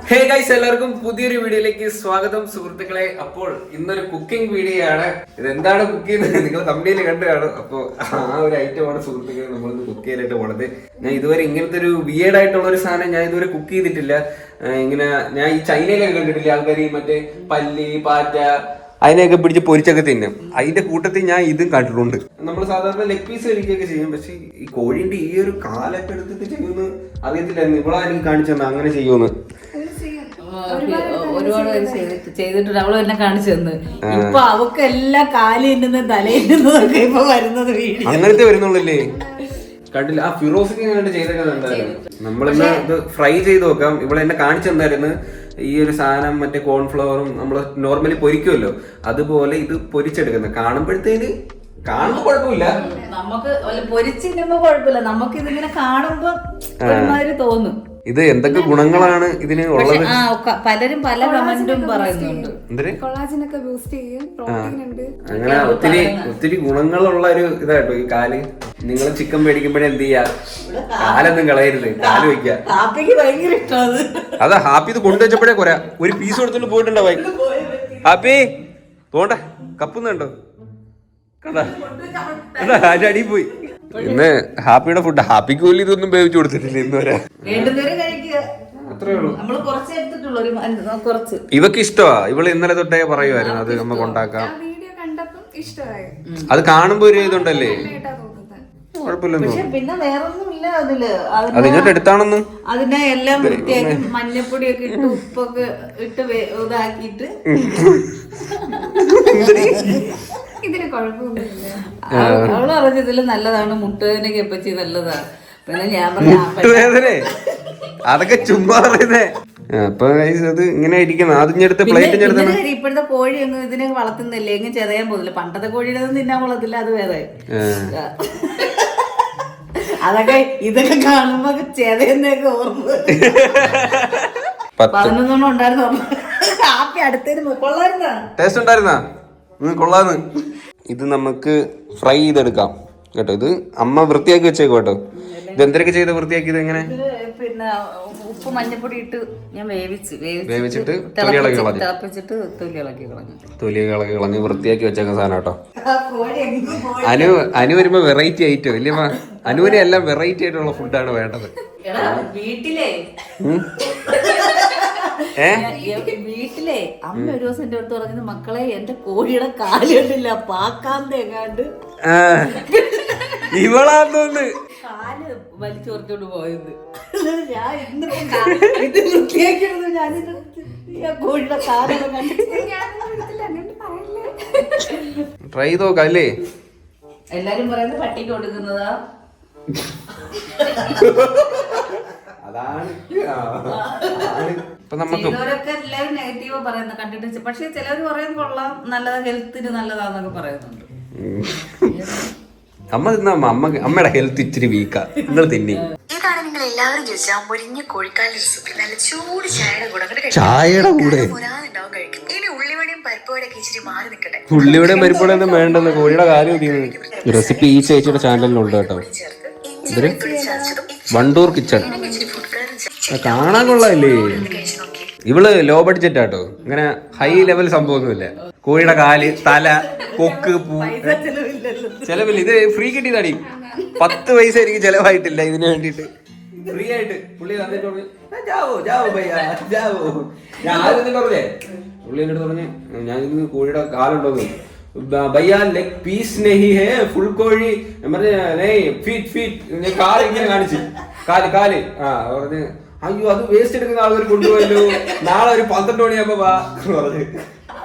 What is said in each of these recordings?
Hey guys, എല്ലാവർക്കും പുതിയൊരു വീഡിയോയിലേക്ക് സ്വാഗതം സുഹൃത്തുക്കളെ. അപ്പോൾ ഇന്നൊരു കുക്കിംഗ് വീഡിയോ ആണ്. ഇതെന്താണ് കുക്ക് ചെയ്യുന്നത് നിങ്ങൾ തമ്മിൽ കണ്ടു കാണും. അപ്പോൾ ആ ഒരു ഐറ്റമാണ് സുഹൃത്തുക്കളെ നമ്മളിന്ന് കുക്ക് ചെയ്യാനായിട്ട് പോണത്. ഞാൻ ഇതുവരെ ഇങ്ങനത്തെ ഒരു വിയേർഡ് ആയിട്ടുള്ള ഒരു സാധനം ഞാൻ ഇതുവരെ കുക്ക് ചെയ്തിട്ടില്ല. ഇങ്ങനെ ഞാൻ ഈ ചൈനയിലൊക്കെ കണ്ടിട്ടില്ല ആൾക്കാർ മറ്റേ പല്ലി പാറ്റ അതിനെയൊക്കെ പിടിച്ച് പൊരിച്ചൊക്കെ തിന്നും. അതിന്റെ കൂട്ടത്തിൽ ഞാൻ ഇതും കണ്ടിട്ടുണ്ട്. നമ്മൾ സാധാരണ ലെഗ് പീസ് കഴിക്കുകയൊക്കെ ചെയ്യും. പക്ഷെ ഈ കോഴിന്റെ ഈ ഒരു കാലൊക്കെ എടുത്തിട്ട് ചെയ്യുമെന്ന് അറിയത്തില്ലായിരുന്നു. ഇവിടെ എനിക്ക് കാണിച്ചു തന്നെ അങ്ങനെ ചെയ്യുമെന്ന്. ഒരുപാട് ചെയ്തിട്ടുണ്ട്. അവള് എന്നെ കാണിച്ചു തന്നു. ഇപ്പൊ അവക്ക് എല്ലാ കാലിൽ തലയിന്നതൊക്കെ ഇപ്പൊ വരുന്നത് വീഡിയോ അങ്ങനത്തെ വരുന്നുള്ളല്ലേ. കണ്ടില്ല ആ ഫിറോസിക്ക് കണ്ട് ചെയ്തൊക്കെ ഉണ്ടായിരുന്നു. നമ്മളിന്ന് ഇത് ഫ്രൈ ചെയ്ത് നോക്കാം. ഇവിടെ എന്നെ കാണിച്ചു തന്നായിരുന്നു ഈ ഒരു സാധനം. മറ്റേ കോൺഫ്ലവറും നമ്മൾ നോർമലി പൊരിക്കുമല്ലോ അതുപോലെ ഇത് പൊരിച്ചെടുക്കുന്നത്. കാണുമ്പോഴത്തേന് കാണുമ്പോ കുഴപ്പമില്ല, നമുക്ക് പൊരിച്ചിരുമ്പോ കുഴപ്പമില്ല. നമുക്ക് ഇതിങ്ങനെ കാണുമ്പോ ഒരുമാതിരി തോന്നും. ഇത് എന്തൊക്കെ ഗുണങ്ങളാണ് ഇതിന് ഉള്ളത്? പലരും പല കമന്റും പറയുന്നുണ്ട്. അങ്ങനെ ഒത്തിരി ഗുണങ്ങളുള്ള ഒരു ഇതാട്ടോ ഈ കാല്. നിങ്ങൾ ചിക്കൻ മേടിക്കുമ്പോഴേ എന്ത് ചെയ്യാ, കാലൊന്നും കളയരുത്, കാല് വെക്ക. ഭയങ്കര ഇഷ്ടമാണ്. അതാ ഹാപ്പി ഇത് കൊണ്ടുവച്ചപ്പോഴേ കൊറേ ഒരു പീസ് കൊടുത്തോണ്ട് പോയിട്ടുണ്ടാവായി. ഹാപ്പി പോണ്ട കപ്പുന്നുണ്ടോ കണ്ടാ അതിന്റെ അടിയിൽ പോയി. ഇന്ന് ഹാപ്പിയുടെ ഫുഡ്. ഹാപ്പിക്ക് പോലും ഇതൊന്നും വേവിച്ചു കൊടുത്തിട്ടില്ല ഇന്ന് വരെ. അത്രേ ഉള്ളൂ. ഇവക്ക് ഇഷ്ടമാ. ഇവള് ഇന്നലെ തൊട്ടേ പറയുമായിരുന്നു അത് നമുക്ക് ഉണ്ടാക്കാം. അത് കാണുമ്പോ ഒരു ഇതുണ്ടല്ലേ, കുഴപ്പമില്ലെന്ന്. പിന്നെ വേറൊന്നും ഇല്ല അതില്. അത് ഇങ്ങോട്ട് എടുത്താണെന്ന് അതിനെ എല്ലാം വൃത്തിയാക്കി മഞ്ഞപ്പൊടിയൊക്കെ ഇട്ട് ഉപ്പൊക്കെ ഇട്ട് ഇതാക്കിട്ട് അവള് പറഞ്ഞ ഇതില് നല്ലതാണ്. മുട്ടുവേദനയൊക്കെ എപ്പച്ചി നല്ലതാണ്. പിന്നെ ഞാൻ മുട്ടുവേദന അതൊക്കെ ചുമ്മാ പറയുന്നേ. അപ്പൊ അത് ഇങ്ങനെ ഇരിക്കണം. അതിഞ്ഞെടുത്ത് പ്ലേറ്റ് ഇപ്പോഴത്തെ കോഴി ഒന്നും ഇതിനെ വളർത്തുന്നില്ല. എങ്ങനെ ചെറിയാൻ പോകുന്നില്ല. പണ്ടത്തെ കോഴിയുടെ ഒന്നും തിന്നാൻ കൊള്ളത്തില്ല. അത് വേറെ അതൊക്കെ ഇതൊക്കെ കാണുമ്പോ ചെതയെന്നൊക്കെ ഓർമ്മ. 11 ഉണ്ടായിരുന്നു. ഹാപ്പി അടുത്തതിന് കൊള്ളായിരുന്ന ടേസ്റ്റ് ഉണ്ടായിരുന്നാ കൊള്ളാന്ന്. ഇത് നമുക്ക് ഫ്രൈ ചെയ്തെടുക്കാം കേട്ടോ. ഇത് അമ്മ വൃത്തിയാക്കി വെച്ചേക്കോ കേട്ടോ. ഇത് എന്തൊക്കെ ചെയ്ത് വൃത്തിയാക്കിയത് എങ്ങനെ? പിന്നെ ഉപ്പ് മഞ്ഞപ്പൊടി ഇട്ട് ഞാൻ വേവിച്ചിട്ട് തിളപ്പിച്ചിട്ട് തൊലി ഇളക്കി കളഞ്ഞ് വൃത്തിയാക്കി വെച്ചേക്കുന്ന സാധനം കേട്ടോ. അനു വരുമ്പോ വെറൈറ്റി ആയിട്ടോ ഇല്ലേ? അനുവിനെ എല്ലാം വെറൈറ്റി ആയിട്ടുള്ള ഫുഡാണ് വേണ്ടത്. വീട്ടിലെ അമ്മ ഒരു ദിവസം എന്റെ അടുത്ത് പറഞ്ഞത്, മക്കളെ എന്റെ കോഴിയുടെ കാല് കണ്ടില്ല പാക്കാന്തെങ്ങാണ്ട് ഇവളാന്ന് കാല് വലിച്ചോർത്തോണ്ട് പോയത്. ഞാൻ ഇത് വൃത്തിയാക്കിയത് ഞാനിത് കോഴിയുടെ കാലൊക്കെ ട്രൈ ചെയ്ത് നോക്കാം അല്ലേ? എല്ലാരും പറയുന്നത് പട്ടിക്ക് കൊടുക്കുന്നതാ. അതാണ് ചിലവരൊക്കെ എല്ലാവരും നെഗറ്റീവ് പറയുന്നത് കണ്ടിട്ട്. പക്ഷെ ചിലവർ പറയും കൊള്ളാം, നല്ലതാ, ഹെൽത്തിന് നല്ലതാന്നൊക്കെ പറയുന്നുണ്ട്. അമ്മ തിന്നാ അമ്മയുടെ ഹെൽത്ത് ഇച്ചിരി വീക്കാ. നിങ്ങൾ തിന്നി ഇതാണ് നിങ്ങൾ എല്ലാവരും ചോദിച്ചാൽ മുരിഞ്ഞ കോഴിക്കാലിന്റെ റെസിപ്പി. നല്ല ചൂട് ചായയുടെ കൂടെ കഴിക്കും. ഇനി ഉള്ളിവടയും പരിപ്പുവടയൊക്കെ ഇച്ചിരി മാറി നിൽക്കട്ടെ. ഉള്ളിവടയും പരിപ്പുവടയൊന്നും വേണ്ടെന്ന് കോഴിയുടെ കാര്യം റെസിപ്പി ഈ ചേച്ചിയുടെ ചാനലിലുണ്ട് കേട്ടോ. വണ്ടൂർ കിച്ചൺ കാണാൻ കൊള്ളാല്ലേ. ഇവള് ലോ ബഡ്ജറ്റ് ആട്ടോ. ഇങ്ങനെ ഹൈ ലെവൽ സംഭവമൊന്നുമില്ല. കോഴിയുടെ കാല്, തല, കൊക്ക്, പൂ ചെലവില്ല. ഇത് ഫ്രീ കിട്ടിയതാടി. 10 പൈസ എനിക്ക് ചെലവായിട്ടില്ല ഇതിന് വേണ്ടിട്ട്. ഫ്രീ ആയിട്ട് പുള്ളി തന്നിട്ട് പുള്ളി എന്നിട്ട് പറഞ്ഞ് ഞാൻ ഇത് കോഴിയുടെ കാലുണ്ടോന്ന്. ഭയ്യാ ലെഗ് പീസ് നെഹി ഹേ ഫുൾ കോഴി. ഫീറ്റ് കാല് ഇങ്ങനെ കാണിച്ചു. കാല് പറഞ്ഞ് അയ്യോ അത് വേസ്റ്റ് എടുക്കുന്ന ആൾക്കാർ കൊണ്ടുപോയല്ലോ, നാളെ ഒരു 12 മണിയാകുമ്പോ വാ പറഞ്ഞ്.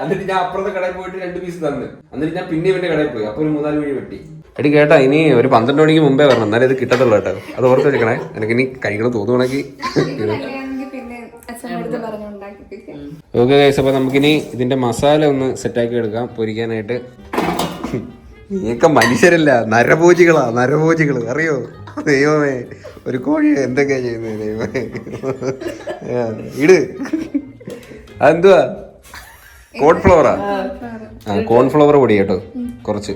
എന്നിട്ട് ഞാൻ അപ്പുറത്തെ കടയിൽ പോയിട്ട് 2 പീസ് തന്നു. എന്നിട്ട് ഞാൻ പിന്നെ ഇവന്റെ കടയിൽ പോയി. അപ്പൊ ഒരു 3-4 മണി വെട്ടി. എടി കേട്ടാ, ഇനി ഒരു 12 മണിക്ക് മുമ്പേ വരണം, എന്നാലേ ഇത് കിട്ടത്തുള്ളൂ കേട്ടോ. അത് ഓർത്ത് വെച്ചേക്കണേ. എനിക്ക് ഇനി കഴിക്കണം തോന്നുവാണെങ്കിൽ. ഓക്കെ ഗൈസ്, അപ്പൊ നമുക്കിനി ഇതിന്റെ മസാല ഒന്ന് സെറ്റാക്കി എടുക്കാം പൊരിക്കാനായിട്ട്. നീയൊക്കെ മനുഷ്യരല്ല, നരഭോജികള് അറിയോ? ദൈവമേ, ഒരു കോഴി എന്തൊക്കെയാ ചെയ്യുന്നത് ദൈവമേ. ഇട്. അതെന്തുവാ? കോൺഫ്ലവറാ? കോൺഫ്ലവർ പൊടി കേട്ടോ, കുറച്ച്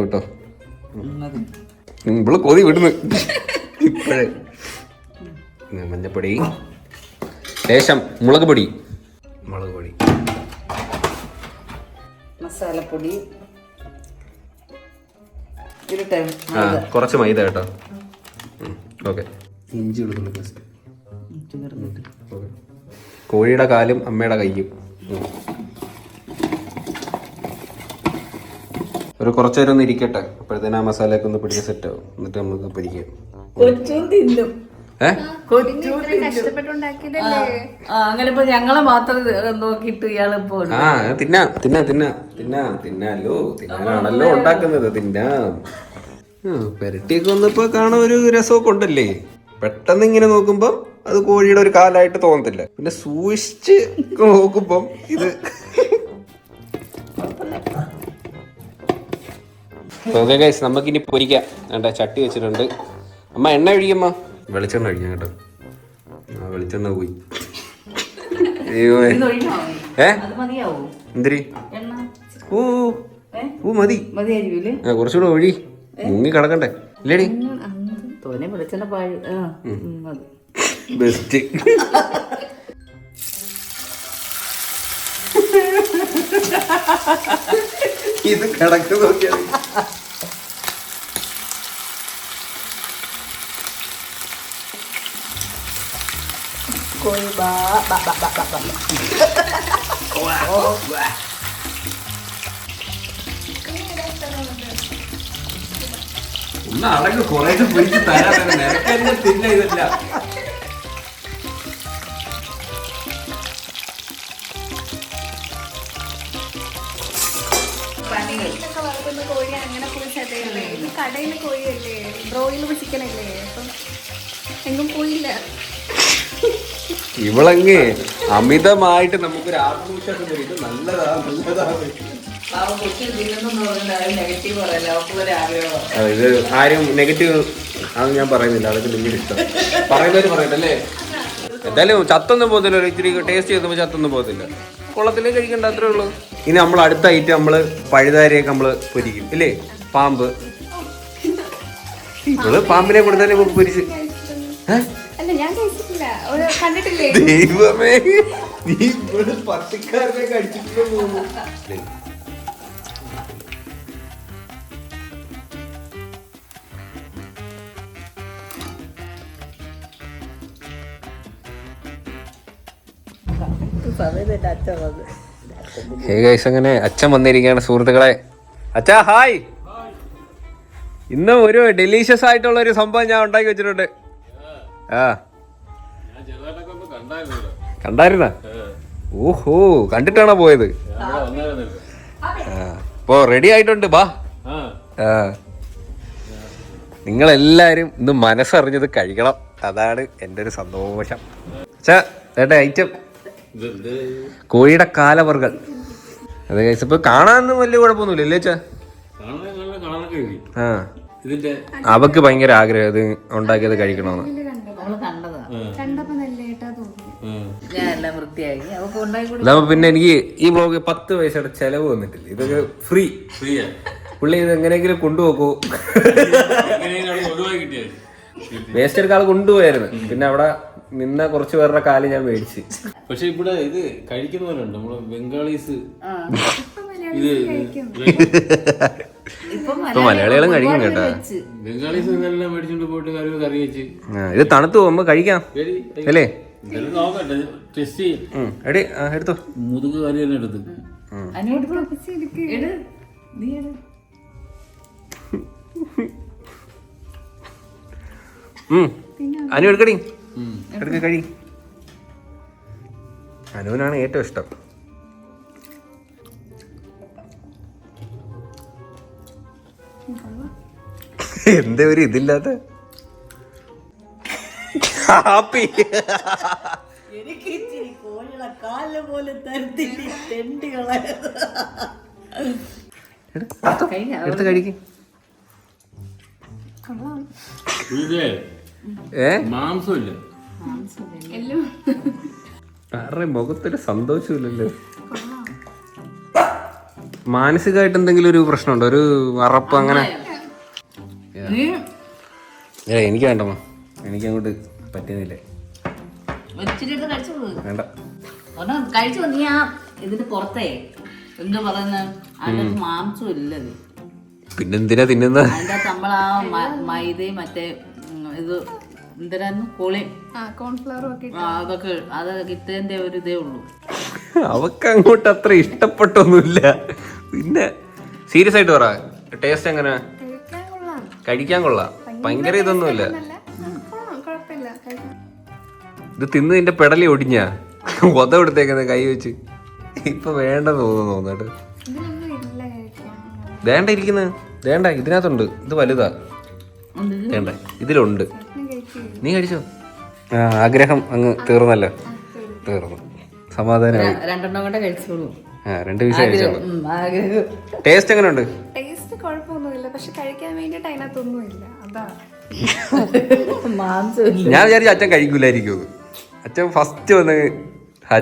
ഇട്ടോ. ഇവള് കൊതി വിടുന്നു ഇപ്പോഴേ. മഞ്ഞപ്പൊടി ലേശം മുളക് പൊടി, മസാലപ്പൊടി, ഒരു ടൈം കുറച്ച് മൈദ കേട്ടോ. ഓക്കെ, ഇഞ്ചി വെളുത്തുള്ളി പേസ്റ്റ്, കോഴിയുടെ കാലും അമ്മയുടെ കയ്യും. ഒരു കുറച്ചു നേരം ഒന്ന് ഇരിക്കട്ടെ, അപ്പോഴത്തേനും ആ മസാലയൊക്കെ ഒന്ന് പിടിച്ച് സെറ്റ് ആവും. എന്നിട്ട് നമുക്ക് പൊരിക്കാം. അങ്ങനെ ഇപ്പൊ ഞങ്ങളെ മാത്രം നോക്കിട്ട് ഇയാള് തിന്നാലോ, തിന്നാനാണല്ലോ ഉണ്ടാക്കുന്നത്. പെരട്ടിയൊക്കെ ഒന്നിപ്പോ കാണാൻ ഒരു രസമൊക്കെ ഉണ്ടല്ലേ. പെട്ടെന്ന് ഇങ്ങനെ നോക്കുമ്പം അത് കോഴിയുടെ ഒരു കാലായിട്ട് തോന്നത്തില്ല. പിന്നെ സൂക്ഷിച്ച് നോക്കുമ്പം ഇത് ഓക്കെ ഗൈസ്, നമുക്കിനി പൊരിക്കാം. വേണ്ട, ചട്ടി വെച്ചിട്ടുണ്ട്. അമ്മ എണ്ണ ഒഴിക്കമ്മ. വെളിച്ചെണ്ണ ഒഴിക്കാം കേട്ടോ. ആ വെളിച്ചെണ്ണ പോയി. എന്തിരി? ഓ മതി, കുറച്ചുകൂടെ ഒഴി, മുങ്ങി കിടക്കണ്ടേ ഇല്ലേടി? ബെസ്റ്റ്. ഇത് കിടക്ക് നോക്കിയാൽ ഒന്ന് അടങ്ങ്, കുറേ പൊരിച്ച് തരാൻ നിനക്കെന്നെ തിന്ന ഇതല്ല. കോഴി അങ്ങനെ പോയി ചതയല്ലേ, കടയിലെ കോഴിയല്ലേ, ബ്രോയിലർ ചിക്കൻ അല്ലേ, അപ്പം എങ്ങും പോയില്ല. ഇവളങ്ങ് അമിതമായിട്ട് നമുക്കൊരു ആത്മവിശ്വാസം തരും. ഇത് നല്ലതാണ്. ഇത് ആരും നെഗറ്റീവ് അത് ഞാൻ പറയുന്നില്ല, അതൊക്കെ നിങ്ങളുടെ ഇഷ്ടം. പറയുന്നവര് പറയട്ടല്ലേ. എന്തായാലും ചത്തൊന്നും പോകത്തില്ല, ഇച്ചിരി ടേസ്റ്റ് ചെയ്തപ്പോൾ ചത്തൊന്നും പോകത്തില്ല. കുളത്തിലേക്ക് കഴിക്കണ്ട, അത്രേ ഉള്ളൂ. ഇനി നമ്മൾ അടുത്ത ഐറ്റം നമ്മള് പഴുതാരിയൊക്കെ നമ്മള് പൊരിക്കും ഇല്ലേ. പാമ്പ്, നമ്മള് പാമ്പിനെ കൊടുത്താലേ പൊരിച്ച്. ദൈവമേ, നീ ഇവിടെ പട്ടിക്കാരനെ കഴിച്ചിട്ട് പോകുന്നു. അങ്ങനെ അച്ഛൻ വന്നിരിക്കുകയാണ് സുഹൃത്തുക്കളെ. അച്ഛാ ഹായ്. ഇന്ന് ഒരു ഡെലീഷ്യസ് ആയിട്ടുള്ള ഒരു സംഭവം ഞാൻ ഉണ്ടാക്കി വെച്ചിട്ടുണ്ട്. കണ്ടായിരുന്ന? ഓഹോ, കണ്ടിട്ടാണോ പോയത്? ഇപ്പൊ റെഡി ആയിട്ടുണ്ട്, ബാ. നിങ്ങളെല്ലാരും ഇന്ന് മനസ്സറിഞ്ഞത് കഴിക്കണം, അതാണ് എൻ്റെ ഒരു സന്തോഷം. ചേട്ടാ ഐറ്റം കോഴിയുടെ കാലവർകൾ. അത് കഴിച്ച ഇപ്പൊ കാണാനൊന്നും വലിയ കുഴപ്പമൊന്നുമില്ല അല്ലേ ചാ? അവക്ക് ഭയങ്കര ആഗ്രഹം ഇത് ഉണ്ടാക്കിയത് കഴിക്കണമെന്ന്. അതാവുമ്പോ പിന്നെ എനിക്ക് ഈ ബ്ലോഗ് 10 പൈസയുടെ ചെലവ് വന്നിട്ടില്ല. ഇതൊക്കെ ഫ്രീ. പുള്ളി ഇത് എങ്ങനെയെങ്കിലും കൊണ്ടുപോക്കൂ. വേസ്റ്റ് എടുക്കാൻ ആൾ കൊണ്ടുപോയായിരുന്നു. പിന്നെ അവിടെ നിന്ന കുറച്ച് പേരുടെ കാല് ഞാൻ മേടിച്ച്. പക്ഷെ ഇവിടെ ഇത് കഴിക്കുന്നവരുണ്ട്, നമ്മള് ബംഗാളീസ്. ഇപ്പൊ മലയാളികളും കഴിക്കും കേട്ടോ. ബംഗാളീസ് ഇതെല്ലാം മേടിച്ചോണ്ട് പോയിട്ട് കറി വെച്ച്. ഇത് തണുത്തു പോകുമ്പോ കഴിക്കാം അല്ലേ? നോക്കട്ടെ, ടെസ്റ്റ് ചെയ്യും. എടുത്തോ, മുതുക് കറി തന്നെ എടുത്ത്. അനു എടുക്കടി, എടുക്ക കഴി. അനുവിനാണ് ഏറ്റവും ഇഷ്ടം. എന്താ ഒരു ഇതില്ലാത്ത ഹാപ്പി. എടുത്ത് കഴിക്കും. മാംസമില്ല, ആരുടെ മുഖത്തൊരു സന്തോഷമില്ലല്ലോ. മാനസികമായിട്ട് എന്തെങ്കിലും ഒരു പ്രശ്നമുണ്ടോ? ഒരു അറപ്പ് അങ്ങനെ? എനിക്ക് വേണ്ടമ്മ, എനിക്ക് അങ്ങോട്ട് പറ്റുന്നില്ല. ഇച്ചിരി എടുത്ത് കഴിച്ചോളൂ. വേണ്ട. ഒരെണ്ണം കഴിച്ചോ നീ. ആ ഇതിന്റെ പുറത്തേ എന്താ പറയുന്ന അതിന്റെ മാംസം ഇല്ലത്. പിന്നെന്തിനാ തിന്നുന്നത്? അതിന്റെ അകത്ത് നമ്മളാ മൈദയും മറ്റേ ഇത് എന്തിനായിരുന്നു കോളിയും കോൺഫ്ലവറും ഒക്കെ അതൊക്കെ ഇട്ടതിന്റെ ഒരു ഇതേ ഉള്ളൂ. അവക്ക് അങ്ങോട്ട് അത്ര ഇഷ്ടപ്പെട്ടൊന്നുമില്ല. പിന്നെ സീരിയസ് ആയിട്ട് പറ, ടേസ്റ്റ് എങ്ങനെ? കഴിക്കാൻ കൊള്ളാം. കഴിക്കാൻ കൊള്ളാം, ഭയങ്കര ഇതൊന്നുമില്ല. കുഴപ്പമില്ല. ഇത് തിന്ന് നിന്റെ പെടലി ഒടിഞ്ഞാ ഒത എടുത്തേക്കുന്ന കൈ വെച്ച്. ഇപ്പൊ വേണ്ടെന്ന് തോന്നുന്നു കേട്ടോ. ഇതിലൊന്നും ഇല്ല കഴിക്കാൻ. വേണ്ട ഇരിക്കുന്നത് വേണ്ട, ഇതിനകത്തുണ്ട്. ഇത് വലുതാ. വേണ്ട, ഇതിലുണ്ട്. നീ കഴിച്ചോ? ആഗ്രഹം അങ്ങ് തീർന്നല്ലോ. തീർന്നു, സമാധാനമായി. 2 കൂടെ കഴിച്ചോളൂ. 2 പീസ് കഴിച്ചോളൂ. ടേസ്റ്റ് എങ്ങനെ ഉണ്ട്? ടേസ്റ്റ് കുഴപ്പമൊന്നുമില്ല, പക്ഷെ കഴിക്കാൻ വേണ്ടിയിട്ട് അതിനകത്തൊന്നുമില്ല. അതാ മാംസം ഇല്ല. ഞാൻ വിചാരിച്ചു അച്ഛൻ കഴിക്കൂലായിരിക്കും. അച്ഛൻ ഫസ്റ്റ് വന്ന്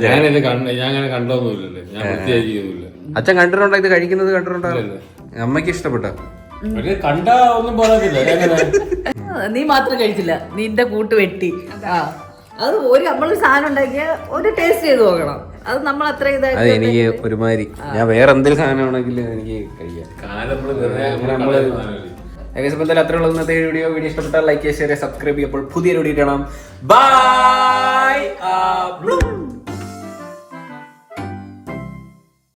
ഞാൻ അങ്ങനെ കണ്ടൊന്നുമില്ലല്ലേ, ഞാൻ വൃത്തിയാക്കിയൊന്നുമില്ല. അച്ഛൻ കണ്ടിട്ടുണ്ടോ ഇത് കഴിക്കുന്നത്? കണ്ടിട്ടുണ്ടോ? അമ്മയ്ക്ക് ഇഷ്ടപ്പെട്ടോ? കണ്ടാ ഒന്നും പറയത്തില്ല. നീ മാത്രം കഴിച്ചില്ല, നിന്റെ കൂട്ട് വെട്ടി. അത് നമ്മളൊരു സാധനം ഉണ്ടാക്കിയ ഒരു ടേസ്റ്റ് ചെയ്ത് നോക്കണം. അത് നമ്മൾ അത്ര അത് ഇതായിട്ട് എനിക്ക് ഒരുമാതിരി, ഞാൻ വേറെ എന്തെങ്കിലും സാധനമാണെങ്കിലും എനിക്ക് കഴിക്കാം. ഏകദേശം എന്തായാലും അത്രയുള്ള ഇന്നത്തെ വീഡിയോ ഇഷ്ടപ്പെട്ടാൽ ലൈക്ക് ചെയ്യുക, ഷെയർ ചെയ്യുക, സബ്സ്ക്രൈബ് ചെയ്യുമ്പോൾ പുതിയൊരു വീഡിയോ കാണാം. ബൈ.